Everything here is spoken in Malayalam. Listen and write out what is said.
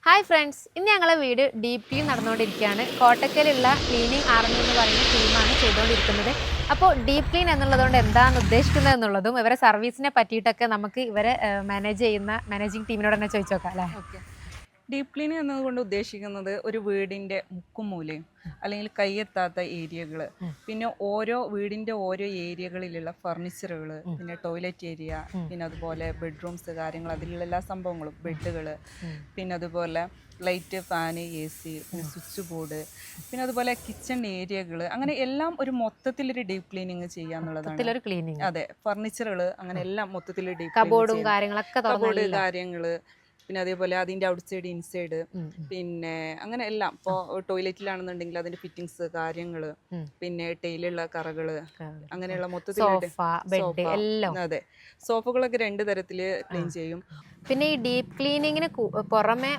ഹായ് ഫ്രണ്ട്സ്, ഇന്ന് ഞങ്ങളെ വീട് ഡീപ് ക്ലീൻ നടന്നുകൊണ്ടിരിക്കുകയാണ്. കോട്ടക്കലുള്ള ക്ലീനിങ് ആർമി എന്ന് പറയുന്ന ടീമാണ് ചെയ്തുകൊണ്ടിരിക്കുന്നത്. അപ്പോൾ ഡീപ് ക്ലീൻ എന്നുള്ളതുകൊണ്ട് എന്താണ് ഉദ്ദേശിക്കുന്നത് എന്നുള്ളതും ഇവരെ സർവീസിനെ പറ്റിയിട്ടൊക്കെ നമുക്ക് ഇവരെ മാനേജ് ചെയ്യുന്ന മാനേജിങ് ടീമിനോട് തന്നെ ചോദിച്ചു നോക്കാം അല്ലേ? ഓക്കെ. ഡീപ്പ് ക്ലീനിങ് എന്നതുകൊണ്ട് ഉദ്ദേശിക്കുന്നത് ഒരു വീടിൻ്റെ മുക്കും മൂലയും അല്ലെങ്കിൽ കൈയെത്താത്ത ഏരിയകൾ, പിന്നെ വീടിൻ്റെ ഓരോ ഏരിയകളിലുള്ള ഫർണിച്ചറുകൾ, പിന്നെ ടോയ്ലറ്റ് ഏരിയ, പിന്നെ അതുപോലെ ബെഡ്റൂംസ് കാര്യങ്ങൾ, അതിലുള്ള എല്ലാ സംഭവങ്ങളും, ബെഡുകൾ, പിന്നെ അതുപോലെ ലൈറ്റ്, ഫാന്, AC, പിന്നെ സ്വിച്ച് ബോർഡ്, പിന്നെ അതുപോലെ കിച്ചൺ ഏരിയകൾ, അങ്ങനെ എല്ലാം ഒരു മൊത്തത്തിലൊരു ഡീപ്പ് ക്ലീനിങ് ചെയ്യാന്നുള്ളതാണ്. ക്ലീനിങ്, അതെ, ഫർണിച്ചറുകൾ അങ്ങനെ എല്ലാം മൊത്തത്തിൽ ഡീപ്പ് കബോർഡും കാര്യങ്ങളൊക്കെ കബോർഡ് കാര്യങ്ങള്, പിന്നെ അതേപോലെ അതിൻ്റെ ഔട്ട് സൈഡ് ഇൻസൈഡ്, പിന്നെ അങ്ങനെ എല്ലാം. ഇപ്പോൾ ടോയ്ലറ്റിലാണെന്നുണ്ടെങ്കിൽ അതിന്റെ ഫിറ്റിങ്സ് കാര്യങ്ങള്, പിന്നെ ടൈലുള്ള കറകള്, അങ്ങനെയുള്ള മൊത്തത്തിൽ അതെ, സോഫകളൊക്കെ 2 തരത്തില് ക്ലീൻ ചെയ്യും. പിന്നെ ഈ ഡീപ് ക്ലീനിങ്ങിന് പുറമെ